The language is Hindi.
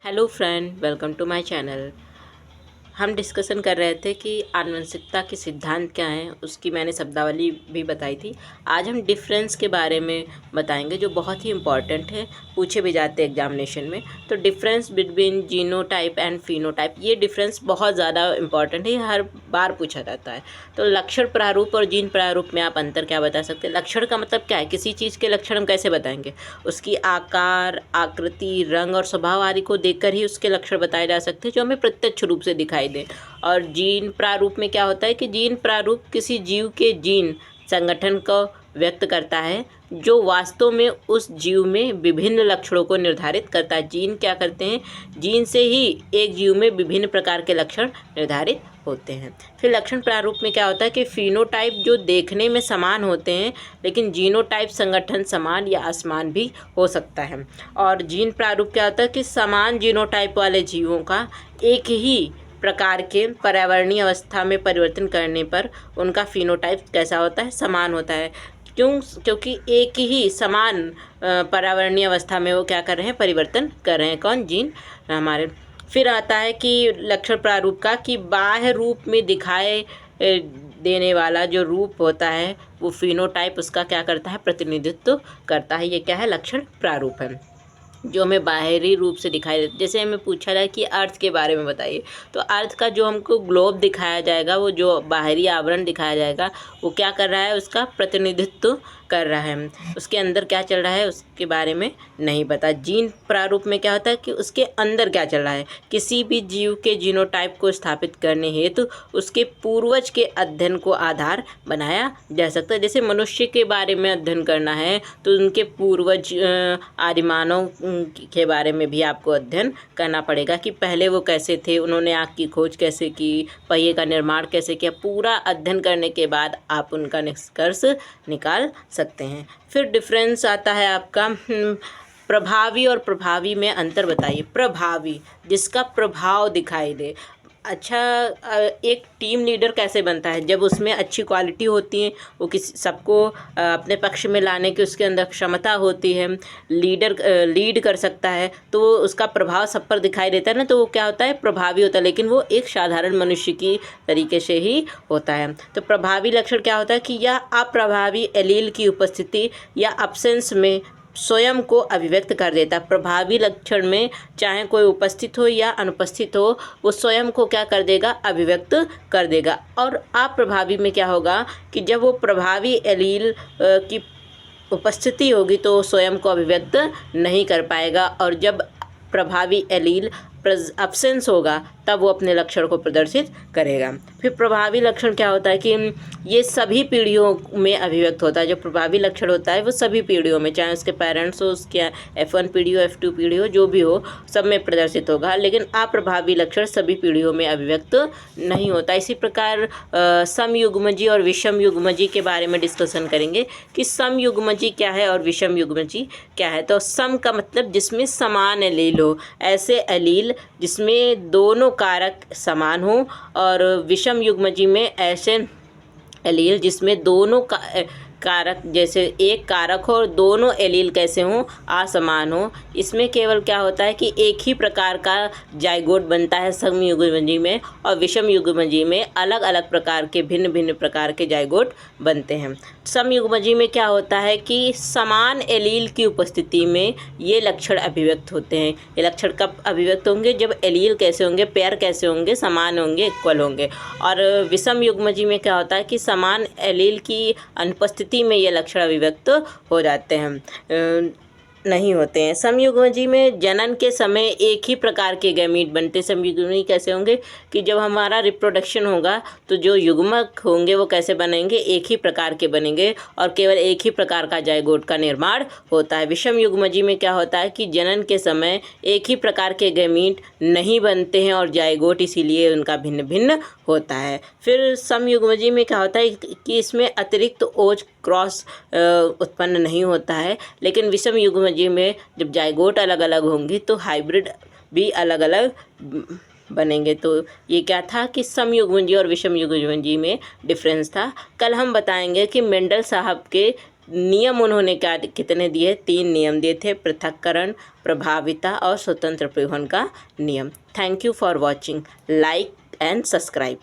Hello friend, welcome to my channel. हम डिस्कशन कर रहे थे कि आनुवंशिकता के सिद्धांत क्या हैं, उसकी मैंने शब्दावली भी बताई थी। आज हम डिफरेंस के बारे में बताएंगे जो बहुत ही इम्पॉर्टेंट है, पूछे भी जाते हैं एग्जामिनेशन में। तो difference between genotype and phenotype, ये डिफरेंस बहुत ज़्यादा इम्पॉर्टेंट है, ये हर बार पूछा जाता है। तो लक्षण प्रारूप और जीन प्रारूप में आप अंतर क्या बता सकते हैं? लक्षण का मतलब क्या है? किसी चीज़ के लक्षण हम कैसे बताएंगे? उसकी आकार, आकृति, रंग और स्वभाव आदि को देखकर ही उसके लक्षण बताए जा सकते हैं जो हमें प्रत्यक्ष रूप से दिखाई दें। और जीन प्रारूप में क्या होता है कि जीन प्रारूप किसी जीव के जीन संगठन को व्यक्त करता है जो वास्तव में उस जीव में विभिन्न लक्षणों को निर्धारित करता है। जीन क्या करते हैं? जीन से ही एक जीव में विभिन्न प्रकार के लक्षण निर्धारित होते हैं। फिर लक्षण प्रारूप में क्या होता है कि फिनोटाइप जो देखने में समान होते हैं, लेकिन जीनोटाइप संगठन समान या असमान भी हो सकता है। और जीन प्रारूप क्या होता है कि समान जीनोटाइप वाले जीवों का एक ही प्रकार के पर्यावरणीय अवस्था में परिवर्तन करने पर उनका फिनोटाइप कैसा होता है? समान होता है। क्योंकि एक ही समान पर्यावरणीय अवस्था में वो क्या कर रहे हैं? परिवर्तन कर रहे हैं। कौन? जीन हमारे। फिर आता है कि लक्षण प्रारूप का कि बाह्य रूप में दिखाए देने वाला जो रूप होता है वो फिनोटाइप उसका क्या करता है? प्रतिनिधित्व करता है। ये क्या है? लक्षण प्रारूप है जो हमें बाहरी रूप से दिखाई देता है। जैसे हमें पूछा जाए कि अर्थ के बारे में बताइए, तो अर्थ का जो हमको ग्लोब दिखाया जाएगा, वो जो बाहरी आवरण दिखाया जाएगा, वो क्या कर रहा है? उसका प्रतिनिधित्व कर रहा है। उसके अंदर क्या चल रहा है उसके बारे में नहीं पता। जीन प्रारूप में क्या होता है कि उसके अंदर क्या चल रहा है। किसी भी जीव के जीनोटाइप को स्थापित करने हेतु उसके पूर्वज के अध्ययन को आधार बनाया जा सकता है। जैसे मनुष्य के बारे में अध्ययन करना है तो उनके पूर्वज आदिमानव के बारे में भी आपको अध्ययन करना पड़ेगा कि पहले वो कैसे थे, उन्होंने आग की खोज कैसे की, पहिए का निर्माण कैसे किया। पूरा अध्ययन करने के बाद आप उनका निष्कर्ष निकाल सकते हैं। फिर डिफरेंस आता है आपका प्रभावी और प्रभावी में अंतर बताइए। प्रभावी, जिसका प्रभाव दिखाई दे। अच्छा, एक टीम लीडर कैसे बनता है? जब उसमें अच्छी क्वालिटी होती है, वो किसी सबको अपने पक्ष में लाने की उसके अंदर क्षमता होती है, लीड कर सकता है, तो वो उसका प्रभाव सब पर दिखाई देता है ना, तो वो क्या होता है? प्रभावी होता है। लेकिन वो एक साधारण मनुष्य की तरीके से ही होता है। तो प्रभावी लक्षण क्या होता है कि यह अप्रभावी एलील की उपस्थिति या अब्सेंस में स्वयं को अभिव्यक्त कर देता है। प्रभावी लक्षण में चाहे कोई उपस्थित हो या अनुपस्थित हो, वो स्वयं को क्या कर देगा? अभिव्यक्त कर देगा। और अप्रभावी में क्या होगा कि जब वो प्रभावी एलील की उपस्थिति होगी तो स्वयं को अभिव्यक्त नहीं कर पाएगा, और जब प्रभावी एलील अब्सेंस होगा तब वो अपने लक्षण को प्रदर्शित करेगा। फिर प्रभावी लक्षण क्या होता है कि ये सभी पीढ़ियों में अभिव्यक्त होता है। जो प्रभावी लक्षण होता है वो सभी पीढ़ियों में, चाहे उसके पेरेंट्स हो, उसके F1 पीढ़ी हो, F2 पीढ़ी हो, जो भी हो, सब में प्रदर्शित होगा। लेकिन अप्रभावी लक्षण सभी पीढ़ियों में अभिव्यक्त नहीं होता। इसी प्रकार समयुग्मजी और विषम युग्मजी के बारे में डिस्कशन करेंगे कि समयुग्मजी क्या है और विषम युग्मजी क्या है। तो सम का मतलब जिसमें समान एलील हो, ऐसे एलील जिसमें दोनों कारक समान हो, और विषम युग्मजी में ऐसे एलील जिसमें दोनों कारक, जैसे एक कारक हो और दोनों एलील कैसे हों? असमान हो। इसमें केवल क्या होता है कि एक ही प्रकार का जाइगोट बनता है सम युग्मजी में, और विषम युग्मजी में अलग अलग प्रकार के भिन्न भिन्न प्रकार के जाइगोट बनते हैं। सम युग्मजी में क्या होता है कि समान एलील की उपस्थिति में ये लक्षण अभिव्यक्त होते हैं। ये लक्षण कब अभिव्यक्त होंगे? जब एलील कैसे होंगे? पेयर कैसे होंगे? समान होंगे, इक्वल होंगे। और विषम युग्मजी में क्या होता है कि समान एलील की अनुपस्थिति में ये लक्षण अभिव्यक्त हो जाते हैं, नहीं होते हैं। समयुग्मजी में जनन के समय एक ही प्रकार के गैमीट बनते। समयुग्मजी कैसे होंगे कि जब हमारा रिप्रोडक्शन होगा तो जो युग्मक होंगे वो कैसे बनेंगे? एक ही प्रकार के बनेंगे, और केवल एक ही प्रकार का जाइगोट का निर्माण होता है। विषम युग्मजी में क्या होता है कि जनन के समय एक ही प्रकार के गैमीट नहीं बनते हैं और जाइगोट इसीलिए उनका भिन्न भिन्न होता है। फिर समयुग्मजी में क्या होता है कि इसमें अतिरिक्त ओज क्रॉस उत्पन्न नहीं होता है। लेकिन विषम युग्मजी में जब जाइगोट अलग अलग होंगी तो हाइब्रिड भी अलग अलग बनेंगे। तो ये क्या था कि समयुग्मजी और विषम युग्मजी में डिफरेंस था। कल हम बताएंगे कि मेंडल साहब के नियम उन्होंने क्या कितने दिए, 3 नियम दिए थे, पृथक्करण, प्रभाविता और स्वतंत्र परिवहन का नियम। Thank you for watching, like and subscribe.